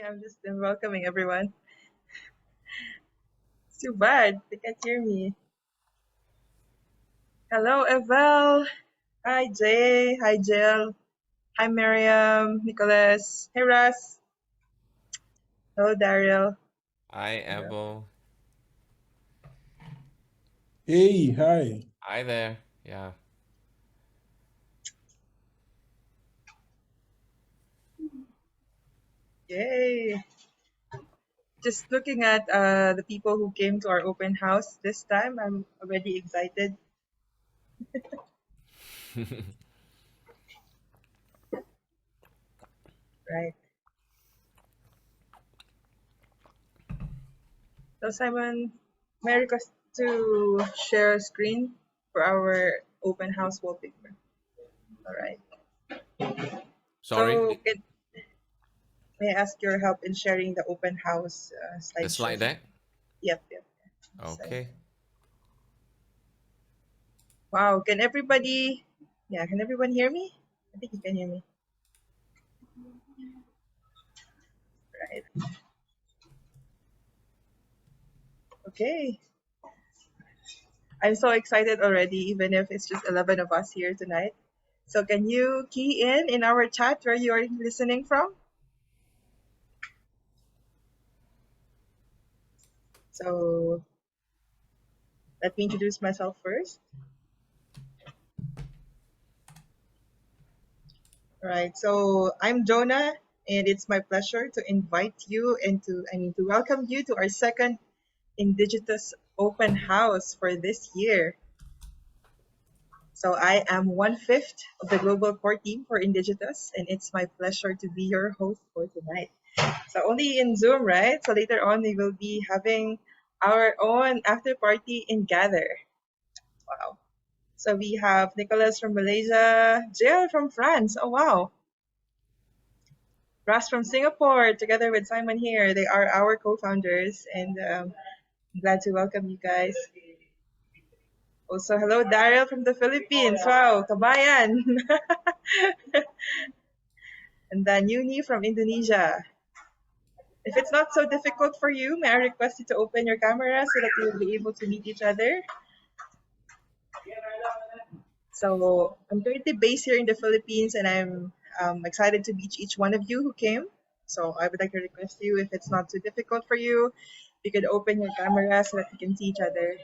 I'm welcoming everyone. It's too bad they can't hear me. Hello, Evel. Hi, Jay. Hi, Jill. Hi, Miriam. Nicholas. Hey, Russ. Hello, Daryl. Hi, Yeah. Abel. Hey, hi. Hi there. Yeah. Yay. Just looking at the people who came to our open house this time, I'm already excited. Right. So, Simon, may I request to share a screen for our open house wallpaper? All right. Sorry, So, may I ask your help in sharing the open house the slideshow? slide deck. Yep. So, Okay. wow, can everyone hear me? I think you can hear me, right? Okay. I'm so excited already, even if it's just 11 of us here tonight. So, can you key in our chat where you are listening from? So, let me introduce myself first. All right. So, I'm Jonah, and it's my pleasure to invite you and to welcome you to our second Indigitous open house for this year. So I am one-fifth of the global core team for Indigitous, and it's my pleasure to be your host for tonight. So only in Zoom, right? So later on, we will be having our own after party in Gather. Wow. So we have Nicholas from Malaysia, Jill from France. Oh, wow. Ras from Singapore, together with Simon here. They are our co-founders, and I'm glad to welcome you guys. Also, hello, Daryl from the Philippines. Wow, kabayan. And then Uni from Indonesia. If it's not so difficult for you, may I request you to open your camera so that you will be able to meet each other? So I'm currently based here in the Philippines, and I'm excited to meet each one of you who came. So I would like to request you, if it's not too difficult for you, you could open your camera so that we can see each other.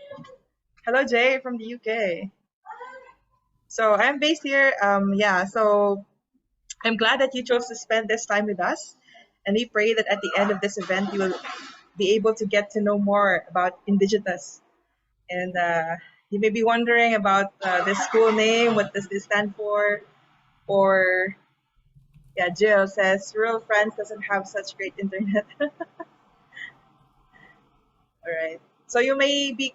Hello, Jay from the UK. So I'm based here. So I'm glad that you chose to spend this time with us, and we pray that at the end of this event, you will be able to get to know more about Indigitous. And you may be wondering about this school name. What does this stand for? Or, yeah, Jill says rural France doesn't have such great internet. All right. So you may be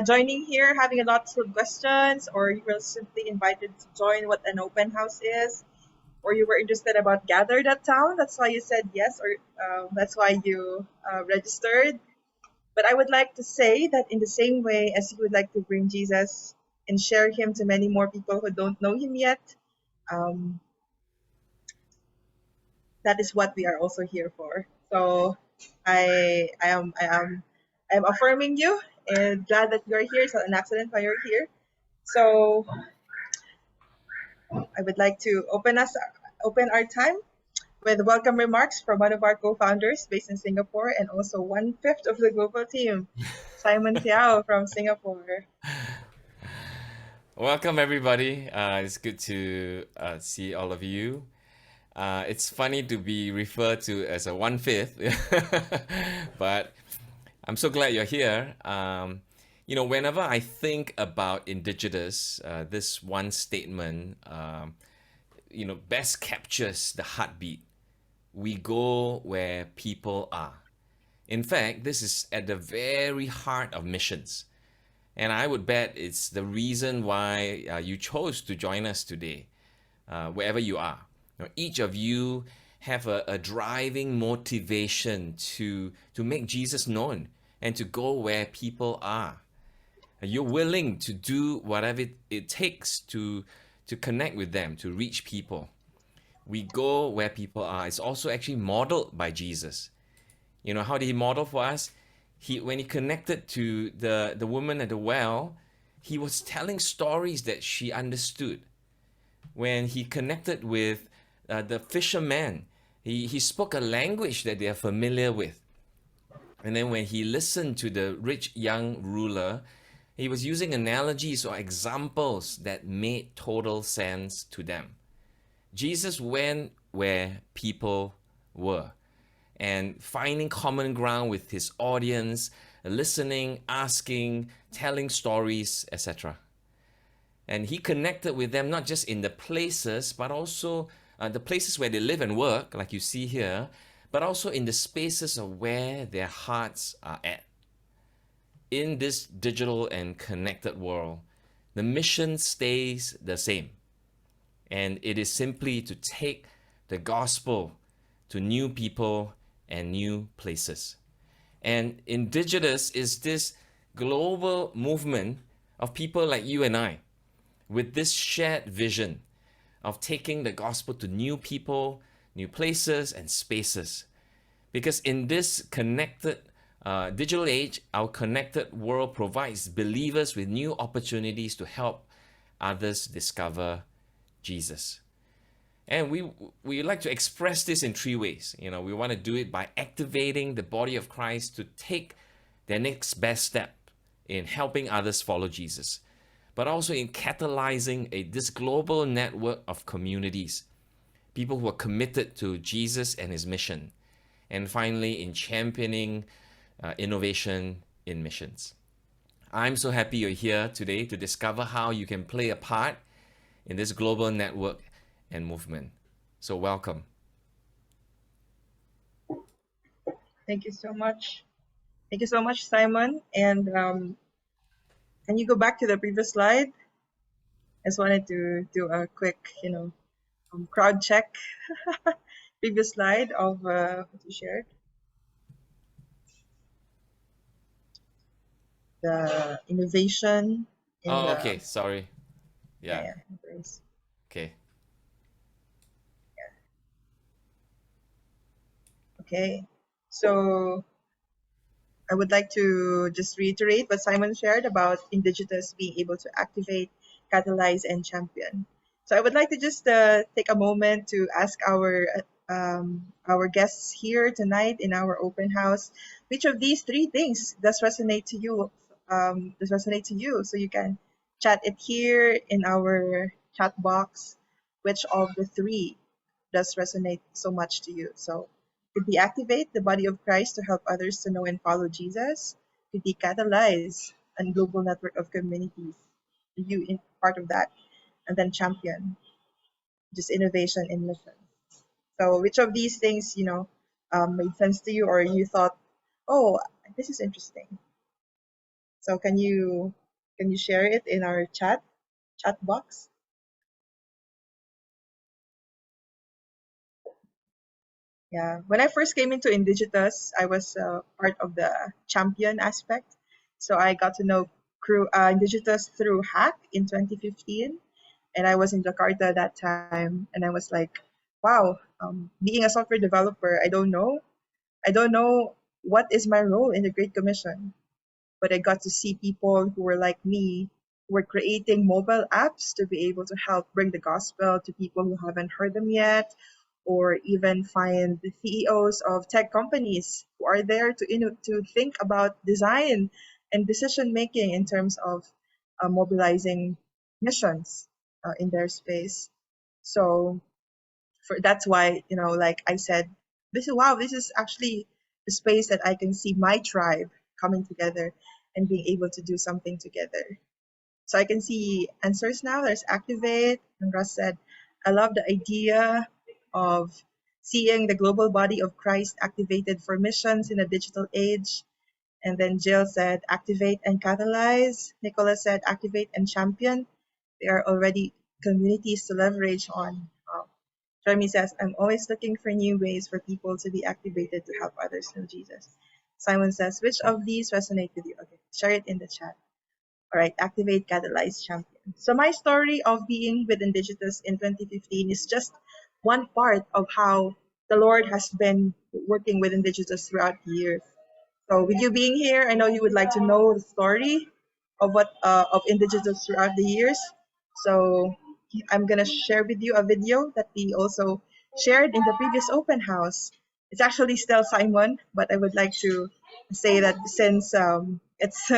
joining here, having lots of questions, or you were simply invited to join what an open house is, or you were interested about gather.town. That's why you said yes, or that's why you registered. But I would like to say that in the same way as you would like to bring Jesus and share him to many more people who don't know him yet, um, that is what we are also here for. So I am affirming you and glad that you are here. It's not an accident why you're here. So I would like to open our time with welcome remarks from one of our co-founders based in Singapore and also one-fifth of the global team, Simon Tiao from Singapore. Welcome, everybody. It's good to see all of you. It's funny to be referred to as a one-fifth, but I'm so glad you're here. Whenever I think about Indigenous, this one statement, best captures the heartbeat. We go where people are. In fact, this is at the very heart of missions. And I would bet it's the reason why you chose to join us today, wherever you are. Each of you have a driving motivation to make Jesus known and to go where people are. You're willing to do whatever it takes to connect with them, to reach people. We go where people are. It's also actually modeled by Jesus. You know, how did he model for us? When he connected to the woman at the well, he was telling stories that she understood. When he connected with the fisherman, he spoke a language that they are familiar with. And then when he listened to the rich young ruler, he was using analogies or examples that made total sense to them. Jesus went where people were and finding common ground with his audience, listening, asking, telling stories, etc. And he connected with them not just in the places, but also the places where they live and work, like you see here, but also in the spaces of where their hearts are at. In this digital and connected world, the mission stays the same. And it is simply to take the gospel to new people and new places. And Indigitous is this global movement of people like you and I with this shared vision of taking the gospel to new people, new places, and spaces. Because in this connected digital age, our connected world provides believers with new opportunities to help others discover Jesus. And we like to express this in three ways. You know, we want to do it by activating the body of Christ to take their next best step in helping others follow Jesus, but also in catalyzing this global network of communities, people who are committed to Jesus and his mission, and finally in championing innovation in missions. I'm so happy you're here today to discover how you can play a part in this global network and movement. So welcome. Thank you so much. Thank you so much, Simon. And can you go back to the previous slide? I just wanted to do a quick, crowd check. Previous slide of what you shared. The innovation in Oh, the okay. Sorry. yeah, Yeah. yeah, no worries. Okay. Okay. So I would like to just reiterate what Simon shared about Indigitous being able to activate, catalyze, and champion. So I would like to just take a moment to ask our guests here tonight in our open house, which of these three things does resonate to you? Does resonate to you? So you can chat it here in our chat box. Which of the three does resonate so much to you? So could we activate the body of Christ to help others to know and follow Jesus? Could we catalyze a global network of communities? You in part of that, and then champion just innovation in mission. So, which of these things made sense to you, or you thought, oh, this is interesting? So, can you share it in our chat box? Yeah, when I first came into Indigitous, I was part of the champion aspect. So I got to know Indigitous through Hack in 2015, and I was in Jakarta that time, and I was like, wow, being a software developer, I don't know what is my role in the Great Commission, but I got to see people who were like me, who were creating mobile apps to be able to help bring the gospel to people who haven't heard them yet, or even find the CEOs of tech companies who are there to think about design and decision making in terms of mobilizing missions in their space. So that's why like I said, this is actually the space that I can see my tribe coming together and being able to do something together. So I can see answers now. There's activate, and Russ said, I love the idea of seeing the global body of Christ activated for missions in a digital age. And then Jill said activate and catalyze. Nicholas said activate and champion. There are already communities to leverage on. Jeremy says, I'm always looking for new ways for people to be activated to help others know Jesus. Simon says, which of these resonate with you? Okay, share it in the chat. All right, activate, catalyze, champion. So my story of being with Indigitous in 2015 is just one part of how the Lord has been working with Indigitous throughout the years. So with you being here, I know you would like to know the story of what of Indigitous throughout the years. So I'm gonna share with you a video that we also shared in the previous open house. It's actually still Simon, but I would like to say that since it's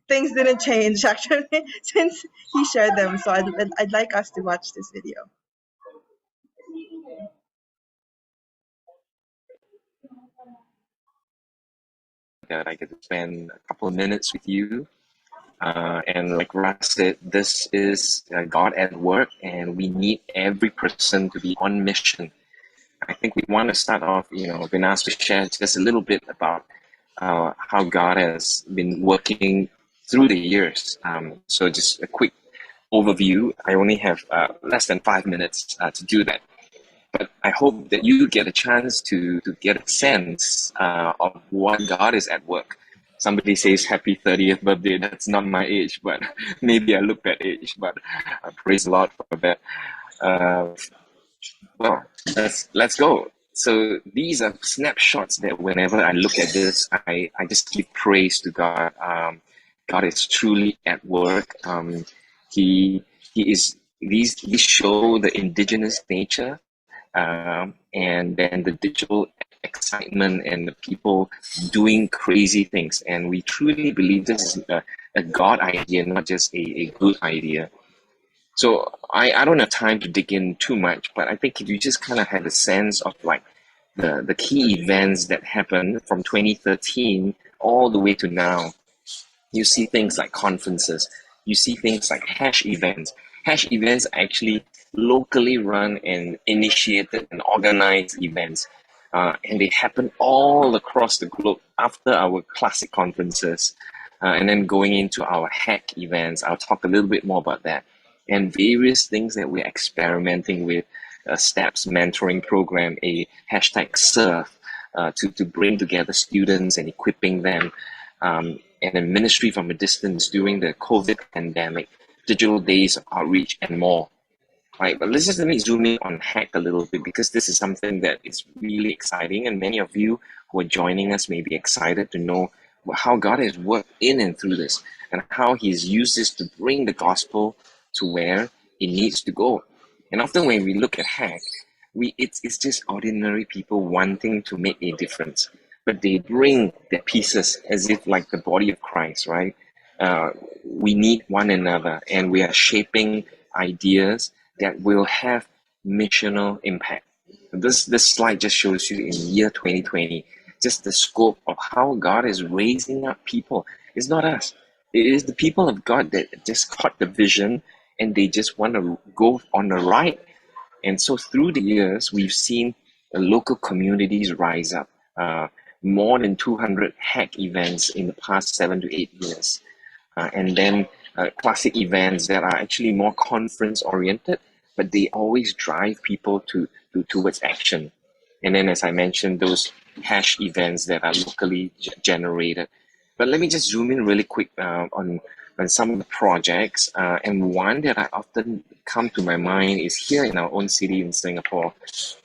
things didn't change actually since he shared them, so I'd like us to watch this video. That I get to spend a couple of minutes with you. And like Russ said, this is God at work, and we need every person to be on mission. I think we want to start off, been asked to share just a little bit about how God has been working through the years. So just a quick overview. I only have less than 5 minutes to do that. But I hope that you get a chance to get a sense of what God is at work. Somebody says happy 30th birthday. That's not my age, but maybe I look that age. But praise the Lord for that. Uh, well, let's go. So these are snapshots that whenever I look at this, I just give praise to God. God is truly at work. He he is these show the indigenous nature, and then the digital excitement and the people doing crazy things. And we truly believe this is a God idea, not just a good idea. So I don't have time to dig in too much, but I think if you just kind of have a sense of like the key events that happened from 2013 all the way to now, you see things like conferences, you see things like hash events. Hash events are actually locally run and initiated and organized events. And they happen all across the globe after our classic conferences. And then going into our hack events, I'll talk a little bit more about that. And various things that we're experimenting with, STEPS mentoring program, a hashtag surf, to bring together students and equipping them, and a ministry from a distance during the COVID pandemic, digital days of outreach, and more. Right, but let me zoom in on hack a little bit, because this is something that is really exciting, and many of you who are joining us may be excited to know how God has worked in and through this, and how He's used this to bring the gospel to where it needs to go. And often when we look at hack, it's just ordinary people wanting to make a difference, but they bring their pieces as if like the body of Christ, right? We need one another, and we are shaping ideas that will have missional impact. This slide just shows you in year 2020, just the scope of how God is raising up people. It's not us. It is the people of God that just caught the vision, and they just want to go on the ride. And so through the years, we've seen local communities rise up. More than 200 hack events in the past 7 to 8 years. And then classic events that are actually more conference oriented, but they always drive people towards action. And then, as I mentioned, those hash events that are locally generated. But let me just zoom in really quick on some of the projects. And one that I often come to my mind is here in our own city in Singapore,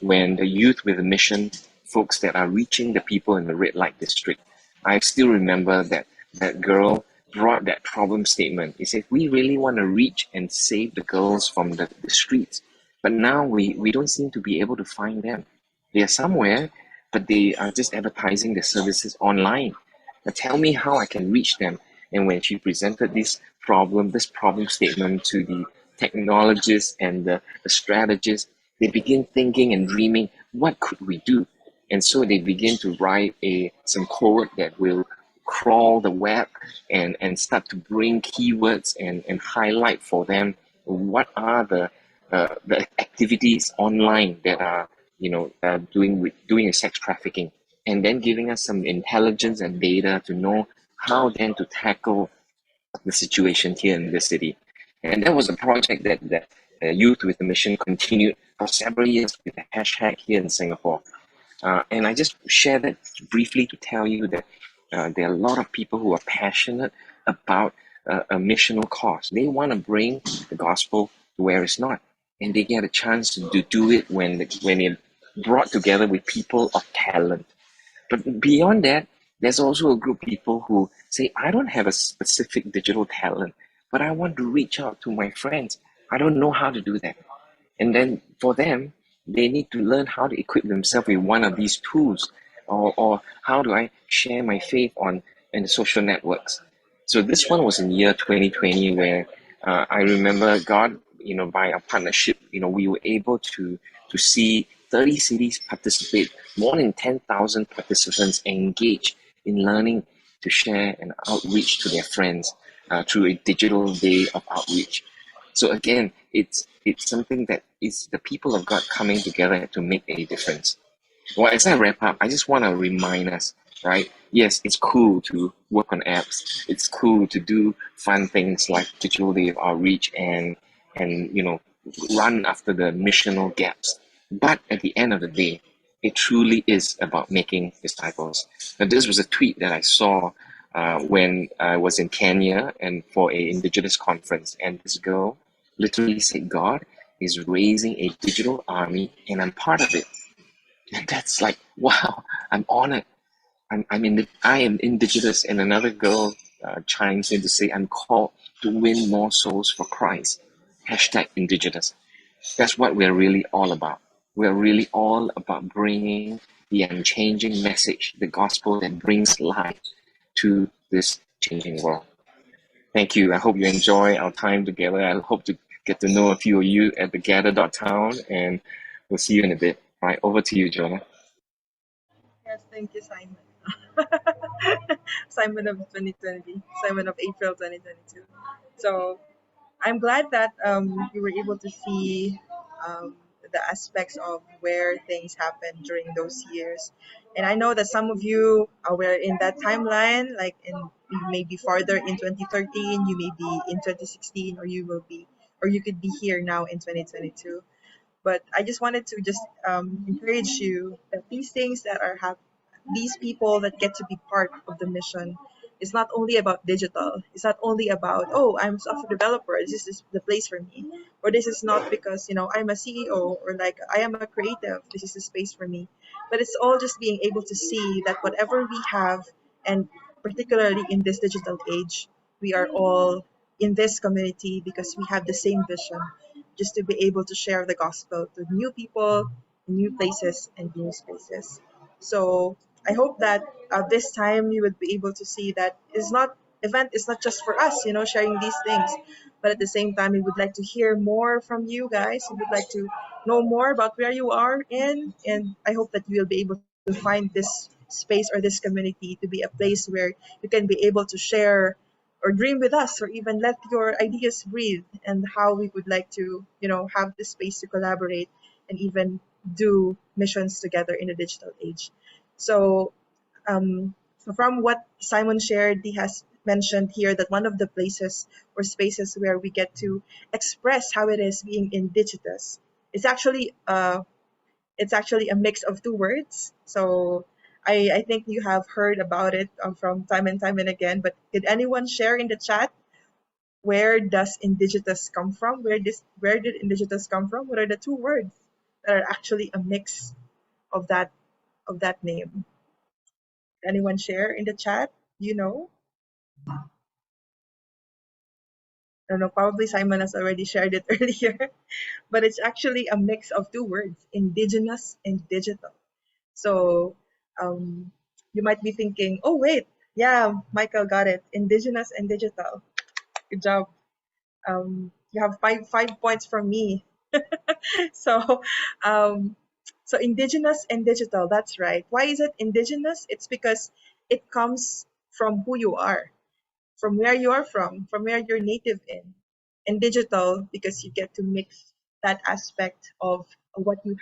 when the Youth with a Mission folks that are reaching the people in the red light district. I still remember that girl brought that problem statement. He said, we really want to reach and save the girls from the streets. But now we don't seem to be able to find them. They are somewhere, but they are just advertising their services online. Now tell me how I can reach them. And when she presented this problem statement to the technologists and the strategists, they begin thinking and dreaming, what could we do? And so they begin to write some code that will crawl the web and start to bring keywords and highlight for them what are the activities online that are doing sex trafficking, and then giving us some intelligence and data to know how then to tackle the situation here in the city. And that was a project that Youth with a Mission continued for several years with the hashtag here in Singapore. And I just share that briefly to tell you that there are a lot of people who are passionate about a missional cause. They want to bring the gospel to where it's not. and they get a chance to do it when they're brought together with people of talent. But beyond that, there's also a group of people who say, I don't have a specific digital talent, but I want to reach out to my friends. I don't know how to do that. And then for them, they need to learn how to equip themselves with one of these tools, or how do I share my faith on in the social networks. So this one was in year 2020 where I remember God, by a partnership, we were able to see 30 cities participate, more than 10,000 participants engaged in learning to share and outreach to their friends through a digital day of outreach. So again, it's something that is the people of God coming together to make a difference. Well, as I wrap up, I just want to remind us, right? Yes, it's cool to work on apps. It's cool to do fun things like digital day of outreach and run after the missional gaps. But at the end of the day, it truly is about making disciples. Now, this was a tweet that I saw when I was in Kenya and for a Indigitous conference, and this girl literally said, "God is raising a digital army, and I'm part of it." And that's like, wow, I'm honored. I am Indigitous, and another girl chimes in to say, I'm called to win more souls for Christ. Hashtag Indigitous. That's what we're really all about. We're really all about bringing the unchanging message, the gospel that brings life to this changing world. Thank you. I hope you enjoy our time together. I hope to get to know a few of you at the gather.town, and we'll see you in a bit. All right, over to you, Jonah. Yes, thank you, Simon. Simon of 2020, Simon of April 2022. So I'm glad that you were able to see the aspects of where things happened during those years. And I know that some of you were in that timeline, like you may be farther in 2013, you may be in 2016, or you could be here now in 2022. But I just wanted to just encourage you that these things that are these people that get to be part of the mission is not only about digital. It's not only about, oh, I'm a software developer, this is the place for me. Or this is not because, I'm a CEO, or like I am a creative, this is the space for me. But it's all just being able to see that whatever we have, and particularly in this digital age, we are all in this community because we have the same vision, just to be able to share the gospel to new people, new places, and new spaces. So I hope that this time you would be able to see that event is not just for us, sharing these things, but at the same time, we would like to hear more from you guys. We would like to know more about where you are in, and I hope that you will be able to find this space or this community to be a place where you can be able to share or dream with us, or even let your ideas breathe, and how we would like to have the space to collaborate and even do missions together in the digital age. So um, so from what Simon shared, he has mentioned here that one of the places or spaces where we get to express how it is being indigenous is actually a mix of two words. So I think you have heard about it from time and again. But did anyone share in the chat, where does Indigitous come from? Where did Indigitous come from? What are the two words that are actually a mix of that name? Anyone share in the chat? You know? I don't know, probably Simon has already shared it earlier, but it's actually a mix of two words, indigenous and digital. So um, you might be thinking, oh, wait, yeah, Michael got it. Indigenous and digital. Good job. You have five points from me. So, um, so indigenous and digital, that's right. Why is it indigenous? It's because it comes from who you are, from where you are from where you're native in. And digital, because you get to mix that aspect of what we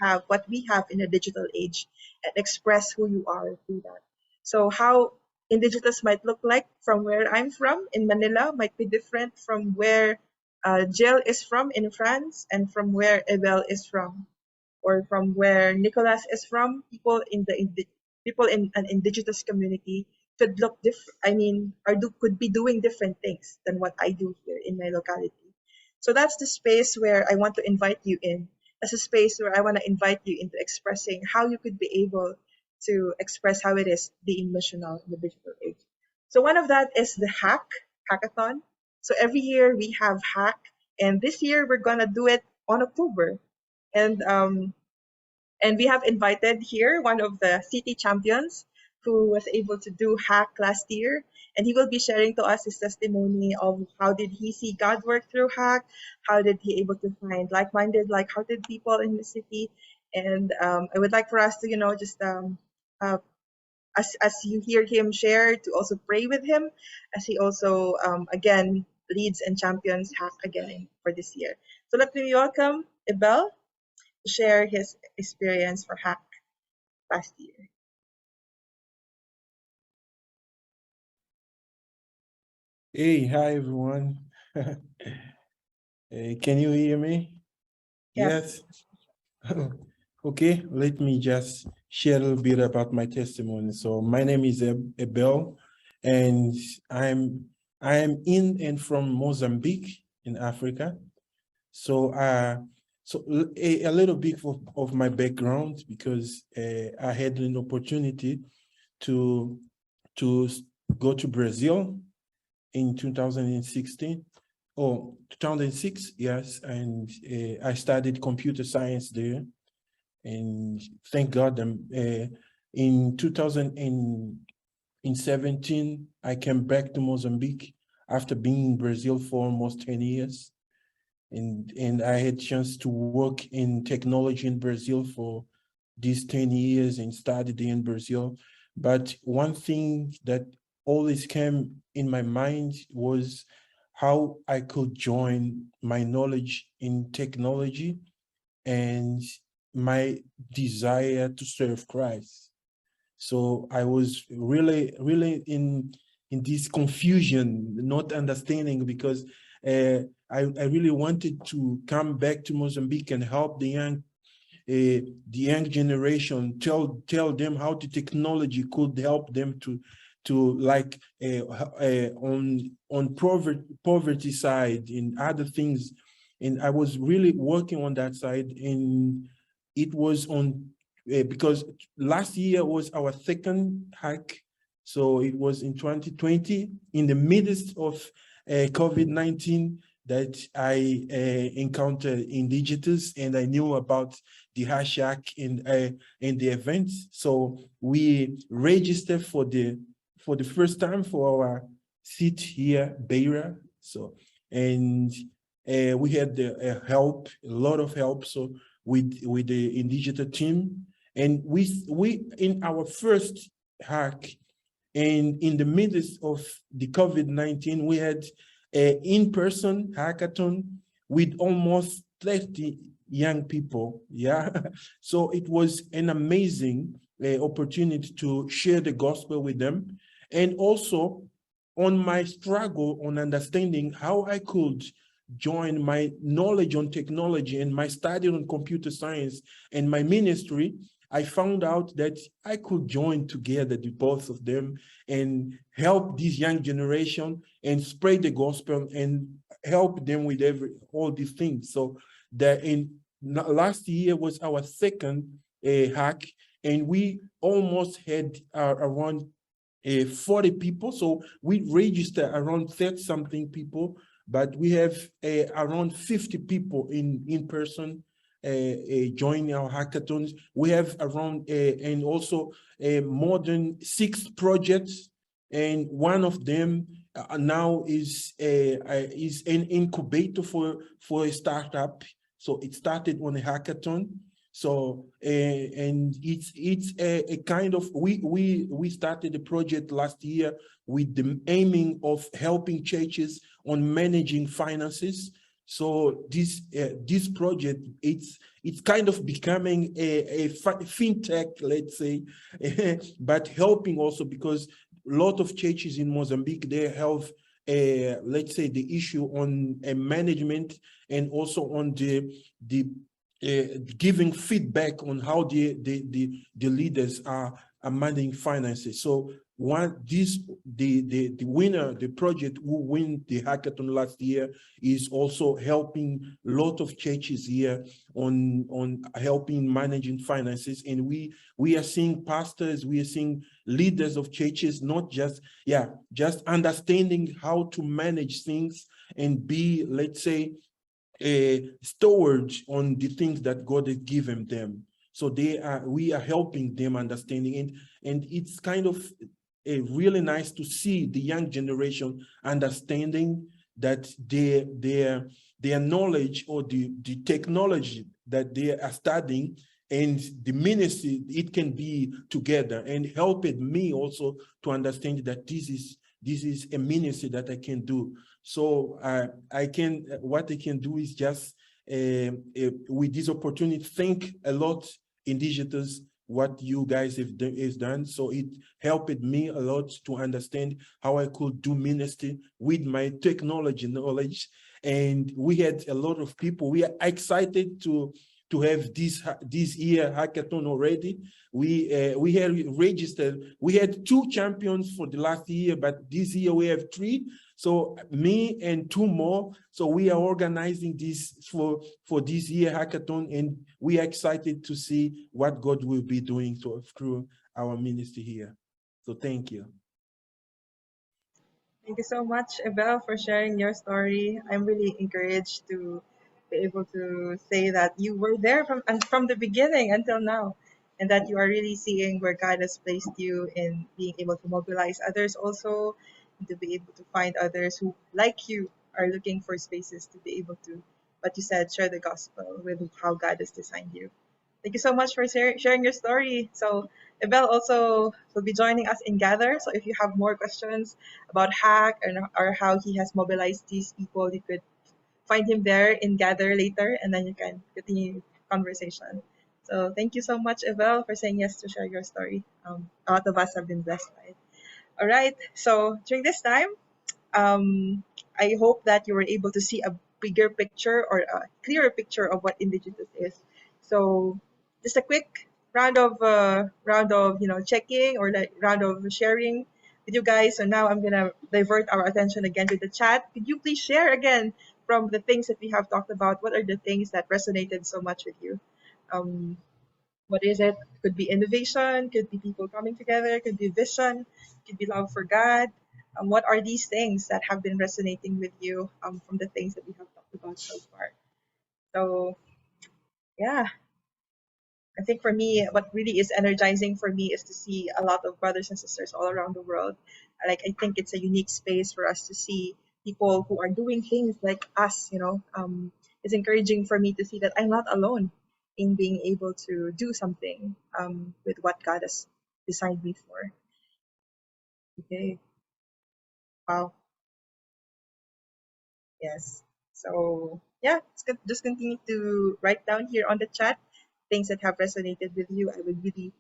have in a digital age, and express who you are through that. So how Indigenous might look like from where I'm from in Manila might be different from where Jill is from in France, and from where Abel is from, or from where Nicholas is from. People in an indigenous community could look different. I mean, could be doing different things than what I do here in my locality. So that's the space where I want to invite you in. That's a space where I want to invite you into expressing how you could be able to express how it is being missional in the digital age. So one of that is the hackathon. So every year we have hack, and this year we're gonna do it on October. And and we have invited here one of the city champions who was able to do hack last year, and he will be sharing to us his testimony of how did he see God work through hack, how did he able to find like-minded, like-hearted people in the city. And I would like for us to, just uh, as you hear him share, to also pray with him as he also again leads and champions hack again for this year. So let me welcome Ibel to share his experience for hack last year. Hey, hi everyone. Can you hear me? Yes. Yes. Okay, let me just share a little bit about my testimony. So my name is Abel, and I'm I am in and from Mozambique in Africa. So a little bit of my background, because I had an opportunity to to go to Brazil in 2016 or 2006, yes, and I studied computer science there. And thank God, in 2017, I came back to Mozambique after being in Brazil for almost 10 years. And I had chance to work in technology in Brazil for these 10 years and studied in Brazil. But one thing that always came in my mind was how I could join my knowledge in technology and my desire to serve Christ. So I was really in this confusion, not understanding, because I really wanted to come back to Mozambique and help the young generation, tell them how the technology could help them to like on poverty side and other things. And I was really working on that side, and it was on because last year was our second hack. So it was in 2020, in the midst of COVID-19, that I encountered Indigitous, and I knew about the hashtag in the events. So we registered for the first time for our seat here, Beira. So and we had the help, a lot of help. So with the Indigitous team, and we in our first hack, and in the midst of the COVID-19, we had an in-person hackathon with almost 30 young people. Yeah. So it was an amazing opportunity to share the gospel with them. And also on my struggle on understanding how I could join my knowledge on technology and my study on computer science and my ministry, I found out that I could join together the both of them and help this young generation and spread the gospel and help them with all these things. So that in last year was our second hack, and we almost had around 40 people. So we register around 30 something people, but we have around 50 people in person joining our hackathons. We have around and also more than 6 projects, and one of them now is an incubator for a startup. So it started on a hackathon. So and it's a kind of we started the project last year with the aiming of helping churches on managing finances. So this project, it's kind of becoming a fintech, let's say, but helping also because a lot of churches in Mozambique, they have let's say the issue on management, and also on the giving feedback on how the leaders are managing finances. So the winner, the project who win the hackathon last year is also helping a lot of churches here on helping managing finances. And we are seeing pastors, we are seeing leaders of churches, not just understanding how to manage things and be, let's say, a steward on the things that God has given them. So we are helping them understanding, and it's kind of really nice to see the young generation understanding that their knowledge or the technology that they are studying and the ministry, it can be together, and helped me also to understand that this is a ministry that I can do. So what I can do is just with this opportunity, thank a lot Indigitous what you guys have done. So it helped me a lot to understand how I could do ministry with my technology knowledge. And we had a lot of people. We are excited to have this year hackathon already. We had registered. We had 2 champions for the last year, but this year we have 3. So me and 2 more. So we are organizing this for this year hackathon, and we are excited to see what God will be doing through our ministry here. So thank you. Thank you so much, Abel, for sharing your story. I'm really encouraged to be able to say that you were there from the beginning until now, and that you are really seeing where God has placed you in being able to mobilize others also, and to be able to find others who, like you, are looking for spaces to be able to, what you said, share the gospel with how God has designed you. Thank you so much for sharing your story. So, Abel also will be joining us in Gather. So, if you have more questions about Hack or how he has mobilized these people, you could find him there in Gather later, and then you can continue conversation. So, thank you so much, Abel, for saying yes to share your story. A lot of us have been blessed by it. All right. So, during this time, um, I hope that you were able to see a bigger picture or a clearer picture of what Indigitous is. So, just a quick round of checking or like round of sharing with you guys. So now I'm gonna divert our attention again to the chat. Could you please share again from the things that we have talked about? What are the things that resonated so much with you? Um, what is it? Could be innovation, could be people coming together, could be vision, could be love for God. What are these things that have been resonating with you from the things that we have talked about so far? So, yeah, I think for me, what really is energizing for me is to see a lot of brothers and sisters all around the world. Like, I think it's a unique space for us to see people who are doing things like us, it's encouraging for me to see that I'm not alone in being able to do something with what God has designed me for. Okay. Wow. Yes. So yeah, just continue to write down here on the chat things that have resonated with you. I would really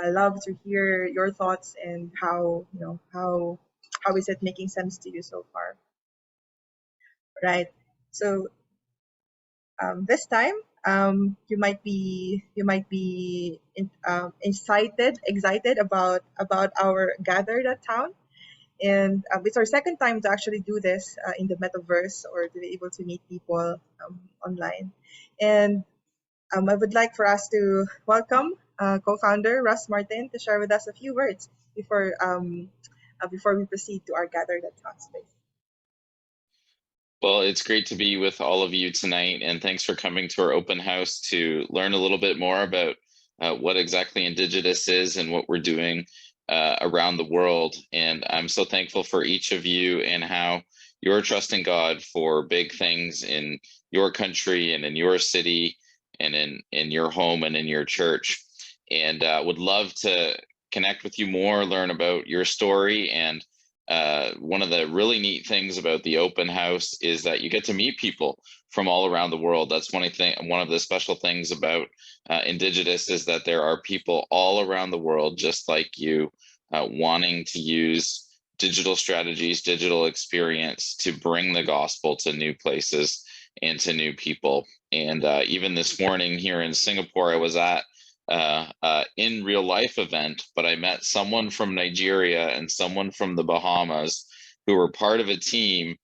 love to hear your thoughts and how is it making sense to you so far, right? So this time excited about our gathered at town. And it's our second time to actually do this in the metaverse or to be able to meet people online. And I would like for us to welcome co-founder Russ Martin to share with us a few words before we proceed to our gathered at town space. Well, it's great to be with all of you tonight, and thanks for coming to our open house to learn a little bit more about what exactly Indigitous is and what we're doing around the world. And I'm so thankful for each of you and how you're trusting God for big things in your country and in your city and in your home and in your church. And would love to connect with you more, learn about your story. And one of the really neat things about the open house is that you get to meet people from all around the world. That's one of the special things about Indigitous is that there are people all around the world, just like you, wanting to use digital strategies, digital experience to bring the gospel to new places and to new people. And even this morning here in Singapore, I was at in real life event, but I met someone from Nigeria and someone from the Bahamas who were part of a team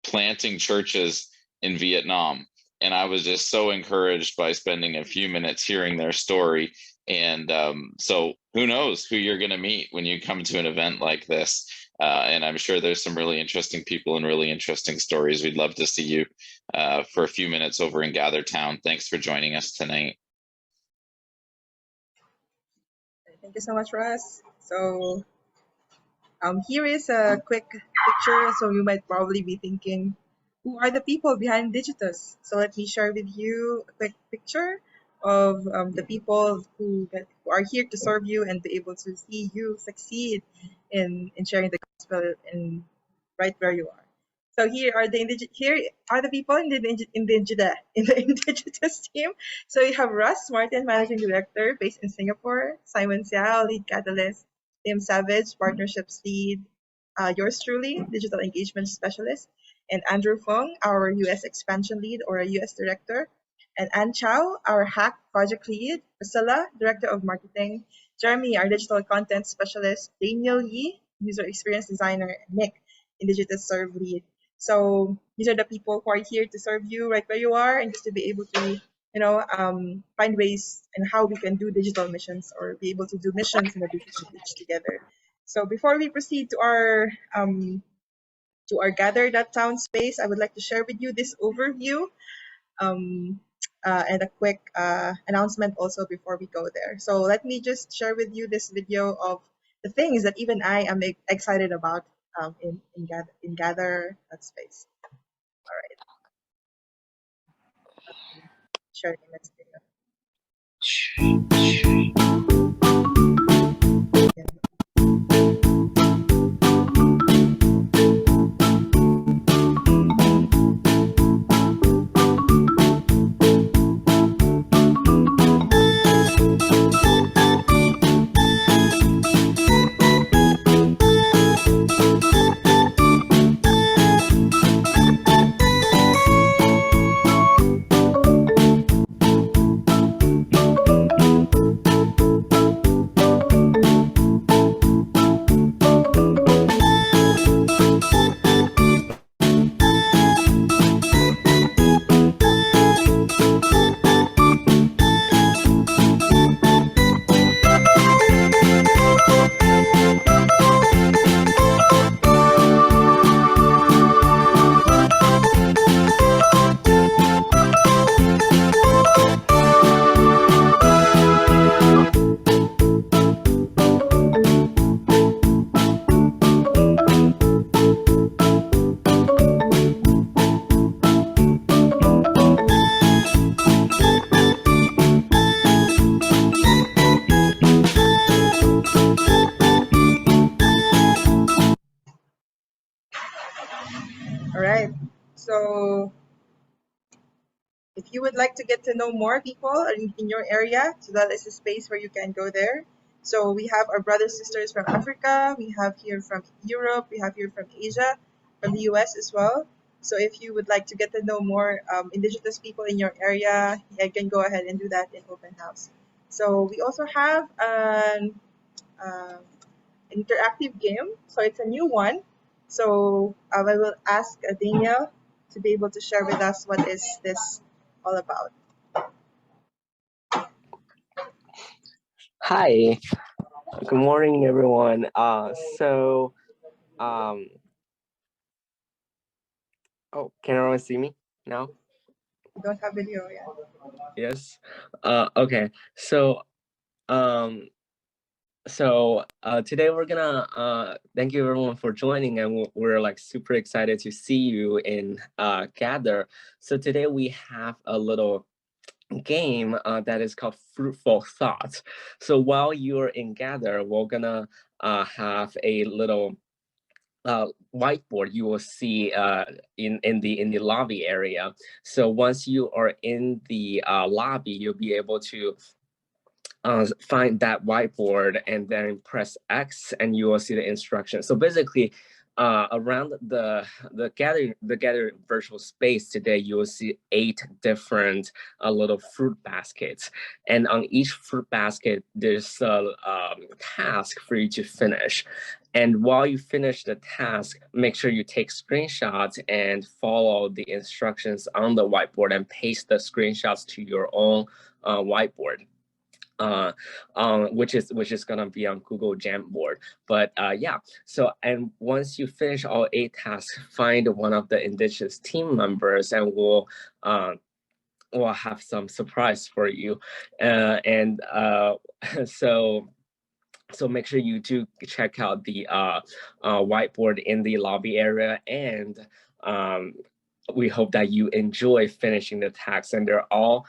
planting churches in Vietnam. And I was just so encouraged by spending a few minutes hearing their story. And so who knows who you're going to meet when you come to an event like this. And I'm sure there's some really interesting people and really interesting stories. We'd love to see you for a few minutes over in Gather Town. Thanks for joining us tonight. Thank you so much, Russ. So here is a quick picture. So you might probably be thinking, who are the people behind Indigitous? So let me share with you a quick picture of the people who are here to serve you and be able to see you succeed in sharing the gospel in right where you are. So here are the people in the Indigitous team. So you have Russ Martin, Managing Director based in Singapore, Simon Xiao, Lead Catalyst, Tim Savage, Partnerships Lead, yours truly, Digital Engagement Specialist, and Andrew Fung, our US Expansion Lead or a US Director, and Ann Chow, our Hack Project Lead, Priscilla, Director of Marketing, Jeremy, our Digital Content Specialist, Daniel Yi, User Experience Designer, and Nick, Indigitous Serve Lead. So these are the people who are here to serve you right where you are and just to be able to, find ways and how we can do digital missions or be able to do missions in a digital age together. So before we proceed to our gather.town space, I would like to share with you this overview um, and a quick announcement also before we go there. So let me just share with you this video of the things that even I am excited about in gather that space. All right, sharing my screen. All right. So if you would like to get to know more people in your area, so that is a space where you can go there. So we have our brothers sisters from Africa, we have here from Europe, we have here from Asia, from the US as well. So if you would like to get to know more indigenous people in your area, you can go ahead and do that in open house. So we also have an uh, interactive game. So it's a new one. So I will ask Daniel to be able to share with us what is this all about. Hi, good morning, everyone. Um, oh, can everyone see me now? We don't have video yet. Yes. Okay. Um, today we're gonna thank you everyone for joining, and we're like super excited to see you in Gather. So today we have a little game that is called Fruitful Thoughts. So while you're in Gather, we're gonna have a little whiteboard you will see in the lobby area. So once you are in the lobby, you'll be able to find that whiteboard and then press X and you will see the instructions. So basically, around the gather virtual space today, you will see 8 different little fruit baskets, and on each fruit basket there's a task for you to finish. And while you finish the task, make sure you take screenshots and follow the instructions on the whiteboard and paste the screenshots to your own whiteboard. Which is gonna be on Google Jamboard. But yeah, so and once you finish all 8 tasks, find one of the Indigitous team members, and we'll have some surprise for you. And so make sure you do check out the whiteboard in the lobby area, and we hope that you enjoy finishing the tasks. And they're all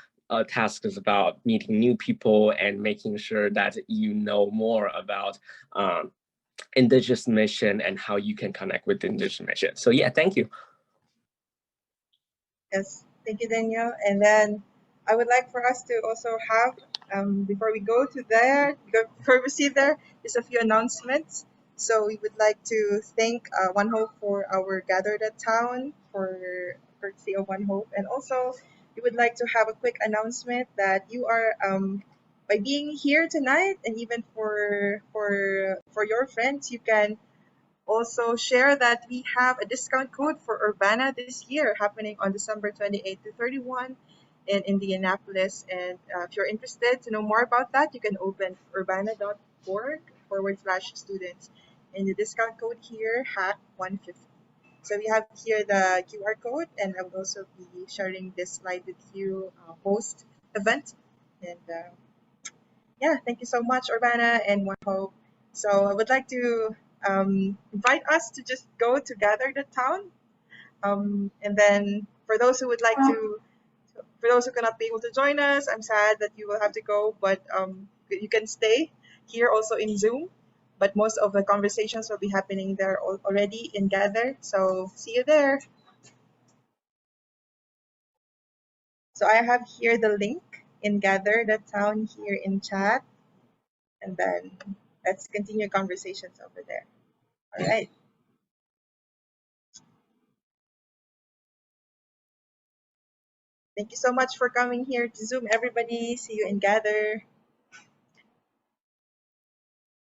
tasks about meeting new people and making sure that you know more about Indigenous mission and how you can connect with the Indigenous mission. So yeah, thank you. Yes, thank you, Daniel. And then I would like for us to also have, before we go to there, before we proceed there, just a few announcements. So we would like to thank One Hope for our gathered at town for courtesy of One Hope, and also we would like to have a quick announcement that you are by being here tonight, and even for your friends, you can also share that we have a discount code for Urbana this year happening on December 28 to 31 in Indianapolis. And if you're interested to know more about that, you can open urbana.org/students. And the discount code here, HACK150. So we have here the QR code, and I will also be sharing this slide with you post event. And yeah, thank you so much, Urbana and One Hope. So I would like to invite us to just go to gather the town. And then for those who would like to, for those who cannot be able to join us, I'm sad that you will have to go, but you can stay here also in Zoom. But most of the conversations will be happening there already in Gather. So see you there. So I have here the link in Gather the town here in chat. And then let's continue conversations over there. All right. Thank you so much for coming here to Zoom, everybody. See you in Gather.